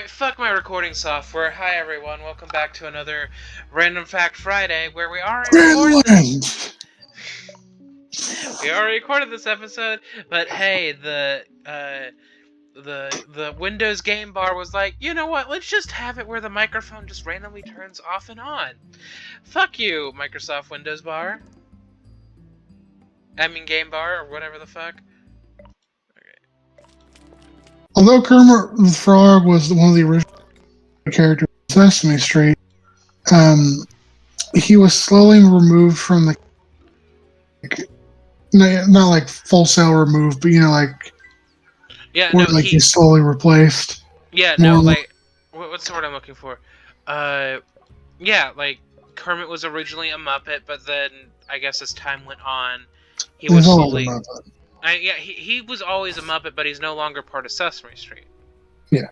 Alright, fuck my recording software. Hi everyone, welcome back to another Random Fact Friday, where we already recorded this. We already recorded this episode, but hey, the Windows game bar was like, you know what, let's just have it where the microphone just randomly turns off and on. Fuck you, Microsoft Windows bar. I mean game bar, or whatever the fuck. Although Kermit the Frog was one of the original characters in Sesame Street, he was slowly removed from the, not like full sail removed, but Yeah, where no, he's slowly replaced. Yeah, no, like, what's the word I'm looking for? Yeah, like, Kermit was originally a Muppet, but then, I guess as time went on, he was slowly... yeah, he was always a Muppet, but he's no longer part of Sesame Street. Yeah.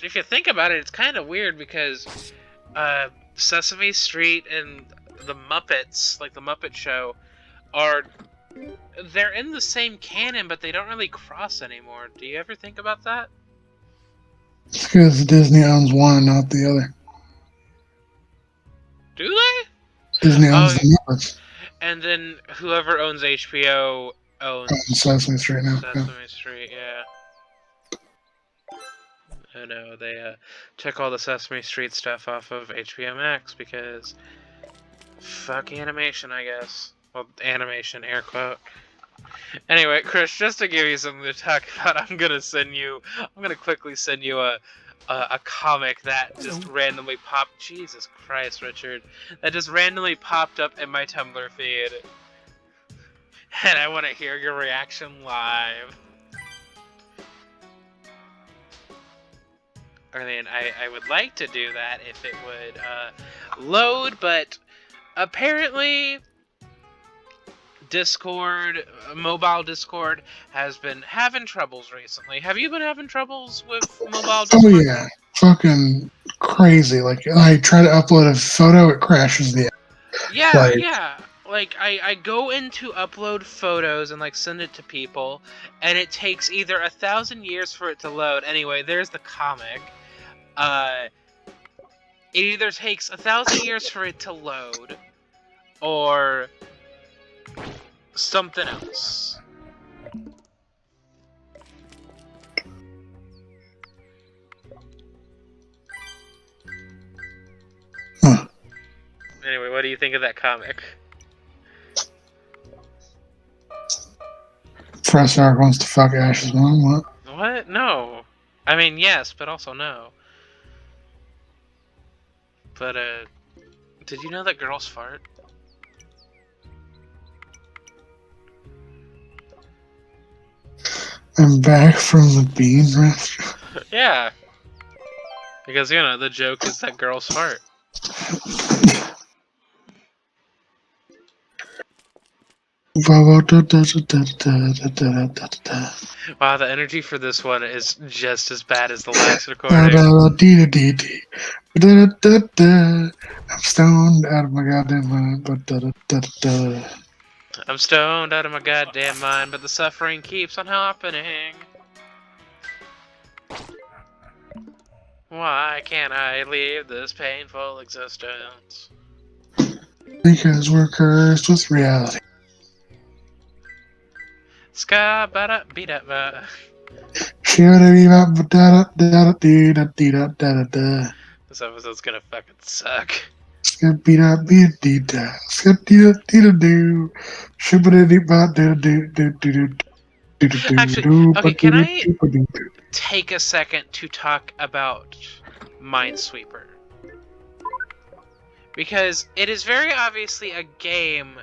If you think about it, it's kind of weird, because, Sesame Street and the Muppets, like the Muppet Show, they're in the same canon, but they don't really cross anymore. Do you ever think about that? It's because Disney owns one and not the other. Do they? Disney owns the Muppets. And then whoever owns HBO owns Sesame Street now. Sesame Street, yeah. I know, they took all the Sesame Street stuff off of HBO Max because fuck animation, I guess. Well, animation, air quote. Anyway, Chris, just to give you something to talk about, I'm gonna quickly send you a comic that just randomly popped. Jesus Christ, Richard, that just randomly popped up in my Tumblr feed, and I want to hear your reaction live. I mean, I would like to do that if it would load, but apparently Discord, mobile Discord, has been having troubles recently. Have you been having troubles with mobile Discord? Oh yeah, fucking crazy. Like, I try to upload a photo, it crashes the app. Yeah, yeah. Like, I go into upload photos and, like, send it to people, and it takes either 1,000 years for it to load. Anyway, there's the comic. It either takes 1,000 years for it to load, or something else. Huh. Anyway, what do you think of that comic? Professor wants to fuck Ash's mom, what? What? No. I mean, yes, but also no. But, did you know that girls fart? I'm back from the bean restaurant. Yeah. Because, you know, the joke is that girls fart. Wow, the energy for this one is just as bad as the last recording. I'm stoned out of my goddamn mind. I'm stoned out of my goddamn mind, but the suffering keeps on happening. Why can't I leave this painful existence? Because we're cursed with reality. Ska ba da beat up ba. This episode's gonna fucking suck. Actually, okay, can I take a second to talk about Minesweeper? Because it is very obviously a game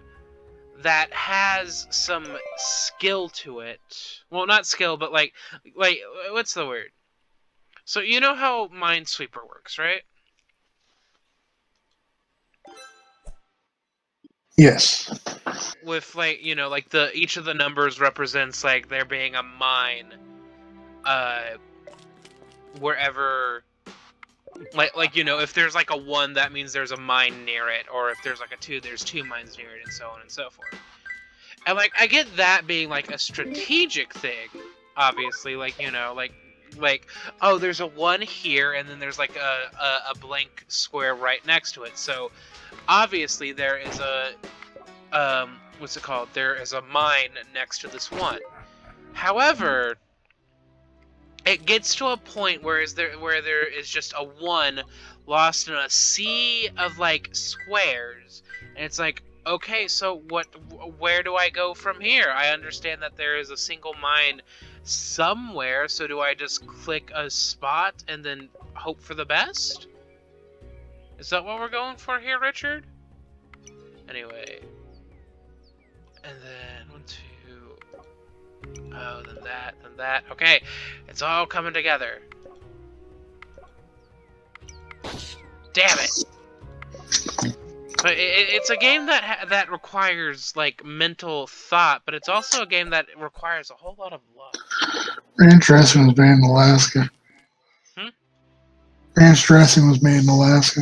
that has some skill to it. Well, not skill, but like, what's the word? So you know how Minesweeper works, right? Yes. With, like, you know, like each of the numbers represents, like, there being a mine, wherever, like, you know, if there's like a 1, that means there's a mine near it, or if there's like a 2, there's 2 mines near it, and so on and so forth. And, like, I get that being, like, a strategic thing, obviously, like, you know, like, like, oh, there's a 1 here, and then there's like a blank square right next to it. So obviously there is a what's it called? There is a mine next to this 1. However, it gets to a point where there is just a 1 lost in a sea of like squares, and it's like, okay, so where do I go from here? I understand that there is a single mine somewhere, so do I just click a spot and then hope for the best? Is that what we're going for here, Richard? Anyway, and then 1, 2. Oh, then that. Okay, it's all coming together. Damn it! But it's a game that requires like mental thought, but it's also a game that requires a whole lot of luck. Ranch dressing was made in Alaska. Ranch dressing was made in Alaska.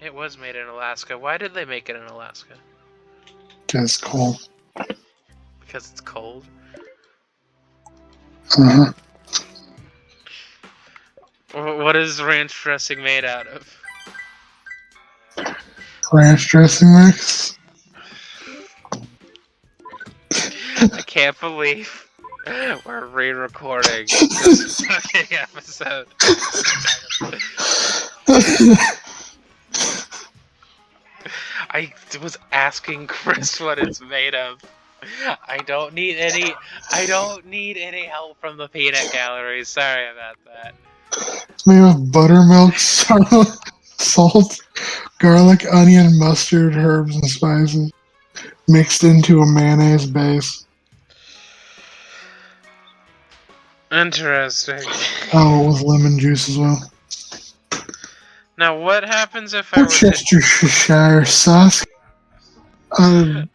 It was made in Alaska. Why did they make it in Alaska? Because it's cold. Because it's cold? Uh-huh. What is ranch dressing made out of? Ranch dressing mix. I can't believe we're re-recording this fucking episode. I was asking Chris what it's made of. I don't need any help from the peanut gallery. Sorry about that. It's made of buttermilk, salt, garlic, onion, mustard, herbs, and spices mixed into a mayonnaise base. Interesting. Oh, with lemon juice as well. Now, what happens if I were to... Worcestershire sauce Okay.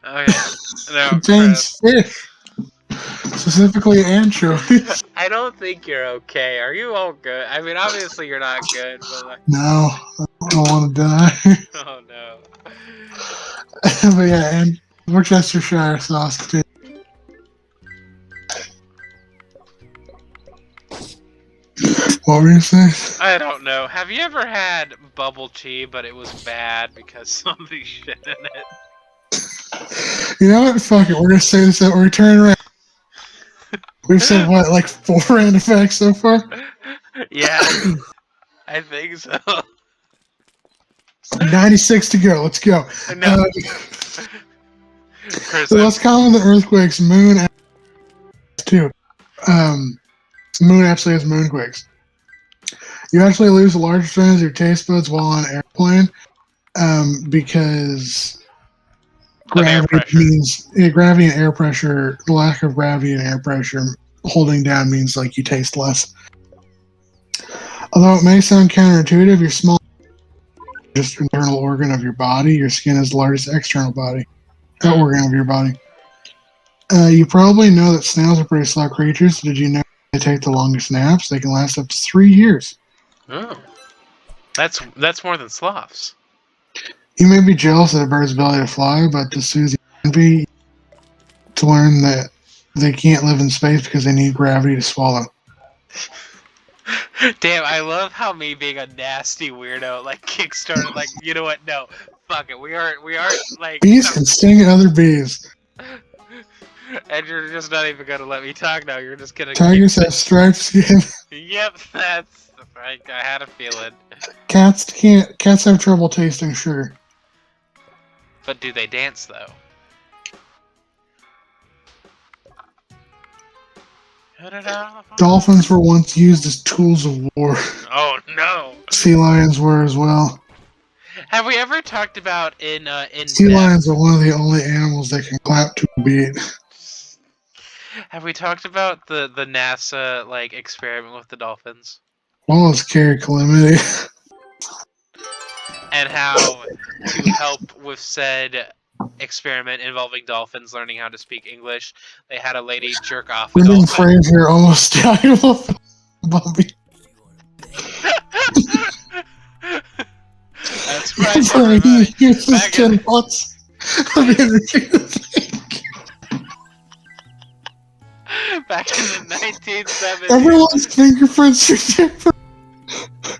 No, contains fish, specifically anchovies. I don't think you're okay. Are you all good? I mean, obviously you're not good, but like... No, I don't want to die. Oh, no. But yeah, and Worcestershire sauce contains. What were you saying? I don't know. Have you ever had bubble tea, but it was bad because somebody shit in it? You know what? Fuck it. We're gonna say this. We're turning around. We've said what, like 4 random facts so far? Yeah, I think so. 96 to go. Let's go. No. The less common than earthquakes, moon too. Moon actually has moonquakes. You actually lose a large percentage of your taste buds while on an airplane, because gravity means gravity and air pressure. The lack of gravity and air pressure holding down means like you taste less. Although it may sound counterintuitive, your small just internal organ of your body. Your skin is the largest external organ of your body. You probably know that snails are pretty slow creatures. Did you know they take the longest naps? They can last up to 3 years. Oh, that's more than sloths. You may be jealous of a bird's ability to fly, but to Susie envy to learn that they can't live in space because they need gravity to swallow. Damn, I love how me being a nasty weirdo like kickstarted like, you know what? No, fuck it. We aren't like bees can sting other bees. And you're just not even gonna let me talk now. You're just gonna. Tigers have striped skin. Yep, that's right. I had a feeling. Cats have trouble tasting sugar. But do they dance though? Dolphins were once used as tools of war. Oh no! Sea lions were as well. Have we ever talked about in sea lions are one of the only animals that can clap to a beat. Have we talked about the NASA like experiment with the dolphins? Wallace carried calamity. And how to help with said experiment involving dolphins learning how to speak English, they had a lady jerk off a Brendan dolphin. Fraser almost died of a Bobby. That's right. He uses 10 watts of energy. back in the 1970s. Everyone's fingerprints are different.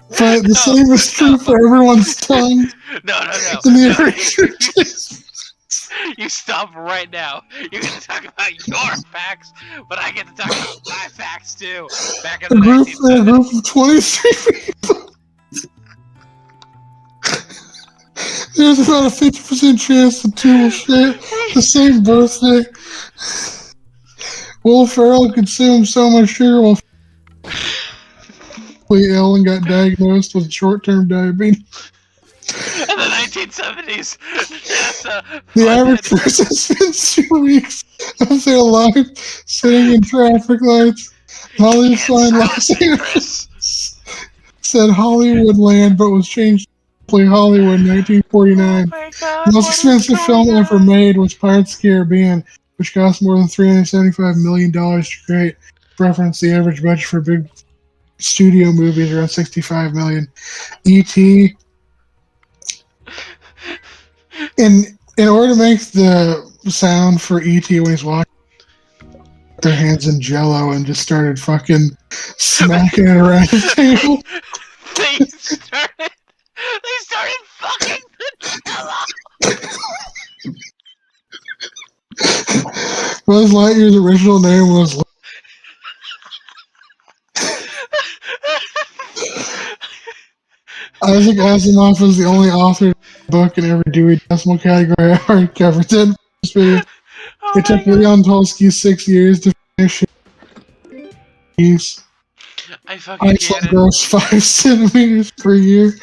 But the same is true for everyone's tongue. No. And the eraser taste. You stop right now. You get to talk about your facts, but I get to talk about my facts too. Back in the 1970s. A group of 23 people. There's about a 50% chance the two will share the same birthday. Will Ferrell consumed so much sugar while ill and got diagnosed with short-term diabetes. In the 1970s, NASA The average person spends 2 weeks of their life sitting in traffic lights. Holly signed Los Angeles said Hollywoodland, but was changed to play Hollywood in 1949. Oh my God, The most expensive film ever made was Pirates of the Caribbean, which cost more than $375 million to create. Reference the average budget for big studio movies around $65 million. E.T. In order to make the sound for E.T. when he's walking, their hands in Jello and just started fucking smacking it around the table. They started fucking the Jello. Buzz Lightyear's original name was. Isaac Asimov is the only author of the book in every Dewey Decimal category ever covered. It took Leon Tolsky 6 years to finish his I fucking get Iceland it. grows 5 centimeters per year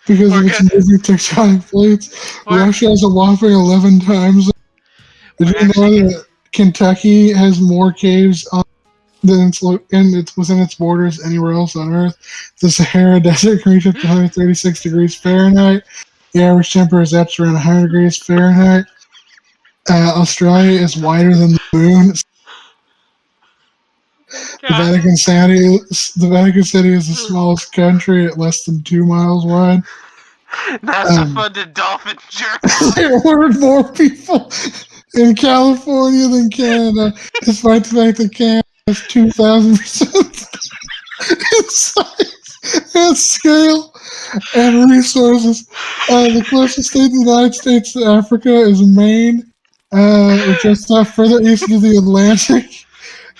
because of its moving tectonic plates. Russia has a whopping 11 times. Did you know that Kentucky has more caves than it's within its borders anywhere else on Earth? The Sahara Desert can reach up to 136 degrees Fahrenheit. The average temperature is at around 100 degrees Fahrenheit. Australia is wider than the moon. The Vatican City is the smallest country at less than 2 miles wide. NASA funded dolphin jerk. There were more people in California than Canada, despite the fact that Canada has 2,000% in size and scale and resources. The closest state to the United States to Africa is Maine, which is further east of the Atlantic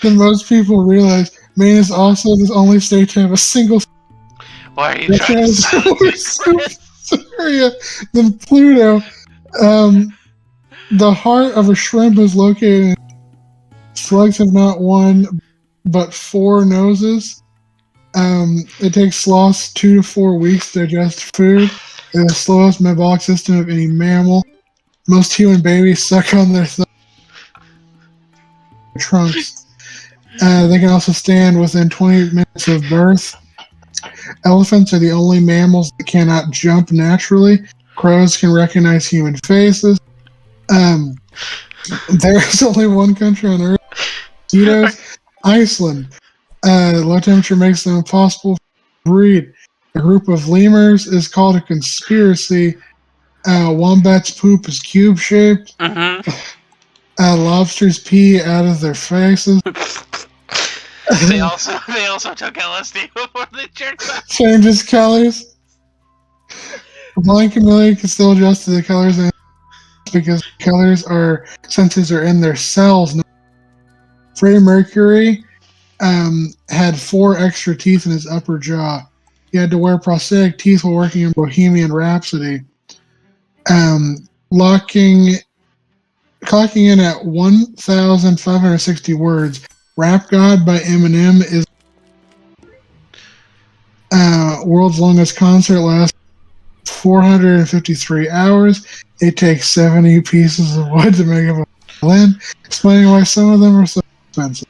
than most people realize. Maine is also the only state to have a single. Why are you trying to silence area than Pluto. The heart of a shrimp is located in. Slugs have not one but 4 noses. It takes sloths 2 to 4 weeks to digest food. They have the slowest metabolic system of any mammal. Most human babies suck on their trunks. They can also stand within 20 minutes of birth. Elephants are the only mammals that cannot jump naturally. Crows can recognize human faces. There's only one country on Earth. Mosquitoes. Iceland. Low temperature makes them impossible to breed. A group of lemurs is called a conspiracy. Wombats' poop is cube-shaped. Lobsters pee out of their faces. They also took LSD before they jerked off. Changes colors. A blind chameleon can still adjust to the colors because senses are in their cells. Freddie Mercury had 4 extra teeth in his upper jaw. He had to wear prosthetic teeth while working in Bohemian Rhapsody. Clocking in at 1,560 words. Rap God by Eminem is world's longest concert lasts 453 hours. It takes 70 pieces of wood to make up a violin, explaining why some of them are so expensive.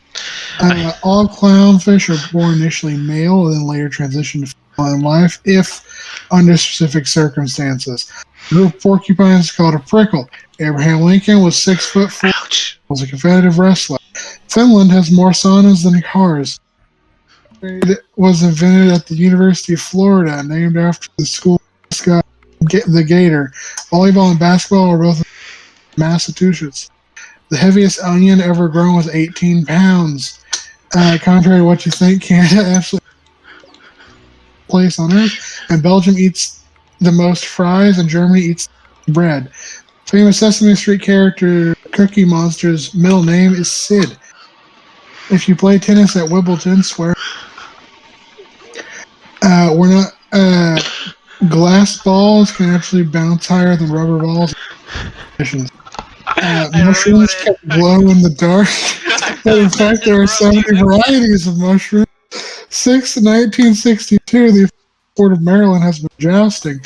All clownfish are born initially male and then later transition to female in life, if under specific circumstances. The group of porcupines is called a prickle. Abraham Lincoln was 6'4", was a competitive wrestler. Finland has more saunas than cars. It was invented at the University of Florida, named after the school mascot, the Gator. Volleyball and basketball are both in Massachusetts. The heaviest onion ever grown was 18 pounds. Contrary to what you think, Canada actually place on Earth, and Belgium eats the most fries, and Germany eats bread. Famous Sesame Street character Cookie Monster's middle name is Sid. If you play tennis at Wimbledon, swear. We're not. Glass balls can actually bounce higher than rubber balls. Mushrooms can glow in the dark. But in fact, there are so many varieties of mushrooms. Since 1962, the Port of Maryland has been jousting.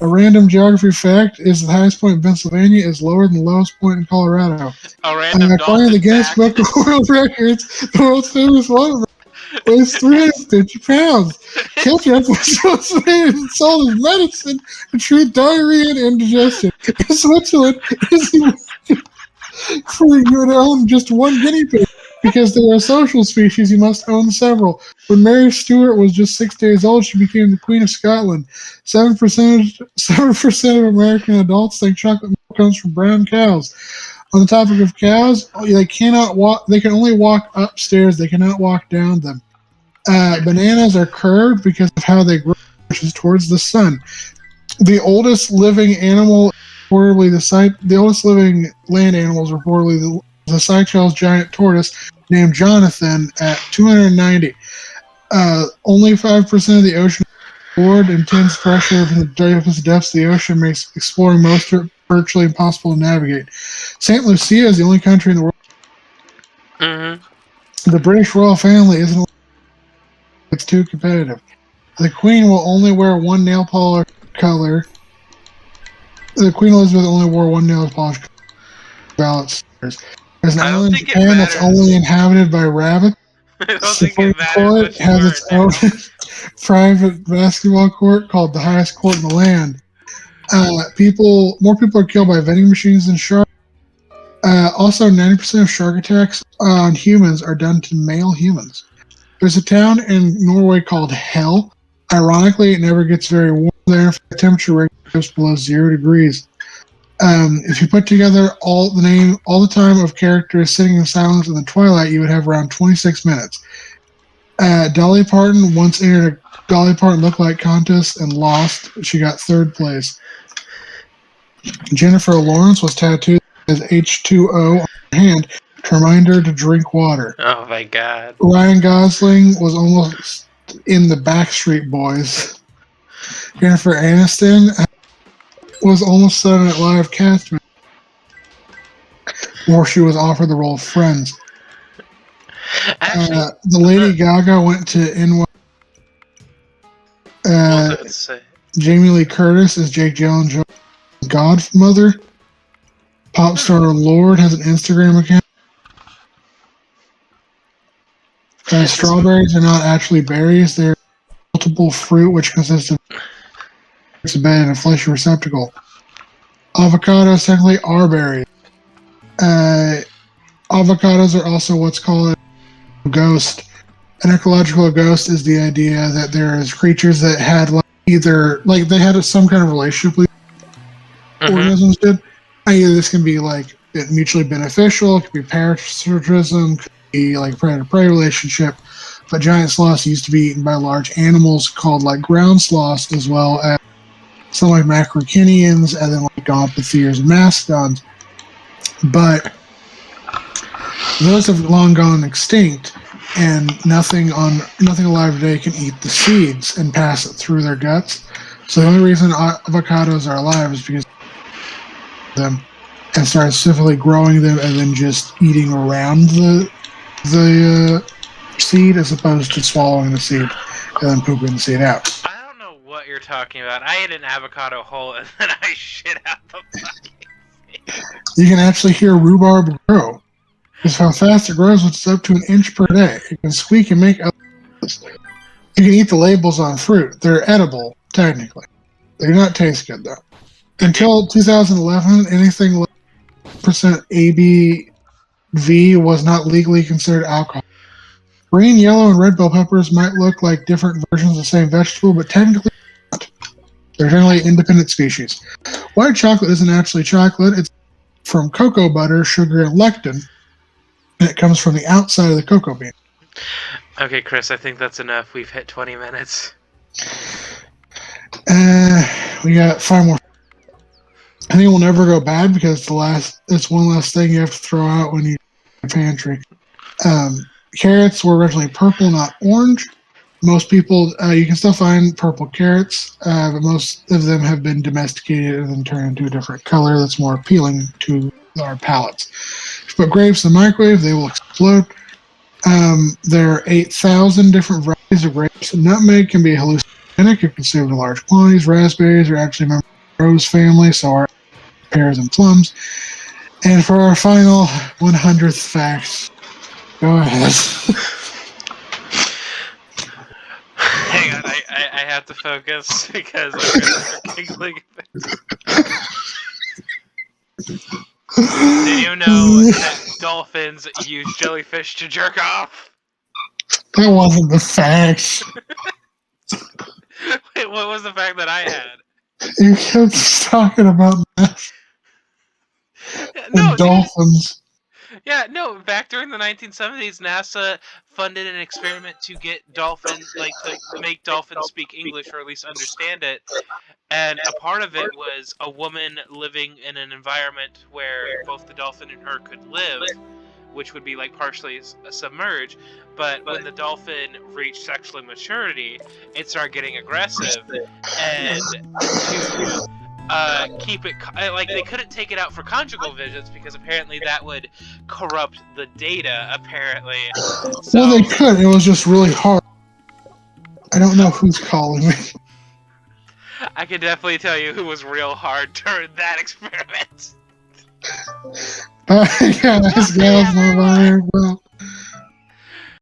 A random geography fact is the highest point in Pennsylvania is lower than the lowest point in Colorado. According to the Guinness Book of World Records, the world's famous watermelon weighs 350 pounds. Ketchup was also made and sold as medicine to treat diarrhea and indigestion. In Switzerland, for you to own just one guinea pig. Because they are a social species, you must own several. When Mary Stuart was just 6 days old, she became the Queen of Scotland. 7% of American adults think chocolate milk comes from brown cows. On the topic of cows, they cannot walk. They can only walk upstairs. They cannot walk down them. Bananas are curved because of how they grow, which is towards the sun. The oldest living animal, reportedly the oldest living land animal is reportedly the Seychelles giant tortoise named Jonathan at 290. Only 5% of the ocean is explored. Intense pressure from the deepest depths of the ocean makes exploring most of it virtually impossible to navigate. St. Lucia is the only country in the world. Mm-hmm. The British royal family isn't. It's too competitive. The Queen will only wear one nail polish color. The Queen Elizabeth only wore one nail polish color. There's an island in Japan that's only inhabited by rabbits. I don't think it matters. Has its own private basketball court called the highest court in the land. More people are killed by vending machines than sharks. Also, 90% of shark attacks on humans are done to male humans. There's a town in Norway called Hell. Ironically, it never gets very warm there. The temperature goes below 0 degrees. If you put together all the time of characters sitting in silence in the twilight, you would have around 26 minutes. Dolly Parton once entered a Dolly Parton look-alike contest and lost. She got 3rd place. Jennifer Lawrence was tattooed as H2O on her hand to remind her to drink water. Oh my God. Ryan Gosling was almost in the Backstreet Boys. Jennifer Aniston was almost Saturday Night Live cast member, or she was offered the role of Friends. The Lady Gaga went to NY. Jamie Lee Curtis is Jake Gyllenhaal's godmother. Pop star Lorde has an Instagram account. Strawberries are not actually berries; they're multiple fruit which consists of a bed in a fleshy receptacle. Avocados technically are berries. Avocados are also what's called a ghost. An ecological ghost is the idea that there's creatures that had they had some kind of relationship with organisms did. This can be like mutually beneficial, it could be parasitism, could be like predator-prey relationship. But giant sloths used to be eaten by large animals called like ground sloths, as well as some like macrocinians, and then like gomphotheres and mastodons. But those have long gone extinct, and nothing alive today can eat the seeds and pass it through their guts. So the only reason avocados are alive is because of them, and started specifically growing them and then just eating around the seed as opposed to swallowing the seed and then pooping the seed out. I don't know what you're talking about. I ate an avocado whole and then I shit out the fucking seed. You can actually hear rhubarb grow. Because how fast it grows, it's up to 1 inch per day. It can squeak and make noise. You can eat the labels on fruit. They're edible, technically. They do not taste good, though. Until 2011, anything less than ABV was not legally considered alcohol. Green, yellow, and red bell peppers might look like different versions of the same vegetable, but technically not. They're generally independent species. White chocolate isn't actually chocolate. It's from cocoa butter, sugar, and lectin, and it comes from the outside of the cocoa bean. Okay, Chris, I think that's enough. We've hit 20 minutes. We got 5 more. I think it will never go bad because it's one last thing you have to throw out when you pantry. Carrots were originally purple, not orange. Most people, you can still find purple carrots, but most of them have been domesticated and then turned into a different color that's more appealing to our palates. If you put grapes in the microwave, they will explode. There are 8,000 different varieties of grapes. Nutmeg can be hallucinogenic if consumed in large quantities. Raspberries are actually members of the rose family, so are pears and plums. And for our final 100th fact, go ahead. Hang on, I have to focus because I'm gonna start giggling. Did you know that dolphins use jellyfish to jerk off? That wasn't the fact. Wait, what was the fact that I had? You kept talking about that No, and dolphins. yeah, no. Back during the 1970s, NASA funded an experiment to get to make dolphins speak English or at least understand it. And a part of it was a woman living in an environment where both the dolphin and her could live, which would be like partially submerged. But when the dolphin reached sexual maturity, it started getting aggressive, and to keep it like they couldn't take it out for conjugal visits because apparently that would corrupt the data. Apparently, so Well, they could. It was just really hard. I don't know who's calling me. I can definitely tell you who was real hard during that experiment. Guys, Bye, my everyone. well.